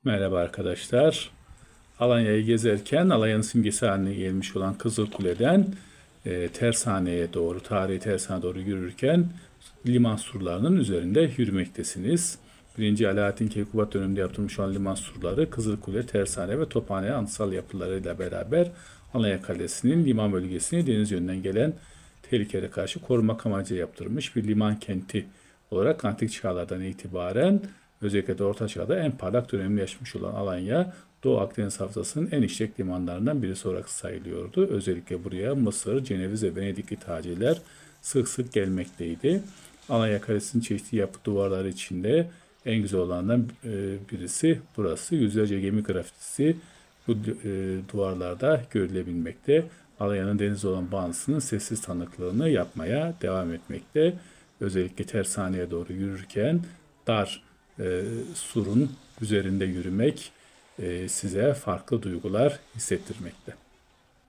Merhaba arkadaşlar. Alanya'yı gezerken Alanya'nın simgesi haline gelmiş olan Kızılkule'den tersaneye doğru, tarihi tersaneye doğru yürürken liman surlarının üzerinde yürümektesiniz. Birinci Alaaddin Keykubat döneminde yaptırılmış olan liman surları Kızılkule, Tersane ve Tophane anıtsal yapılarıyla beraber Alanya Kalesi'nin liman bölgesini deniz yönünden gelen tehlikelere karşı korumak amacıyla yaptırılmış bir liman kenti olarak antik çağlardan itibaren özellikle de Orta Çağ'da en parlak dönemini yaşamış olan Alanya, Doğu Akdeniz Havzası'nın en işlek limanlarından birisi olarak sayılıyordu. Özellikle buraya Mısır, Ceneviz ve Venedikli tacirler sık sık gelmekteydi. Alanya Kalesi'nin çeşitli yapı duvarları içinde en güzel olanlardan birisi burası. Yüzlerce gemi grafitisi bu duvarlarda görülebilmekte. Alanya'nın denizle olan bağlantısının sessiz tanıklığını yapmaya devam etmekte. Özellikle tersaneye doğru yürürken dar surun üzerinde yürümek size farklı duygular hissettirmekte.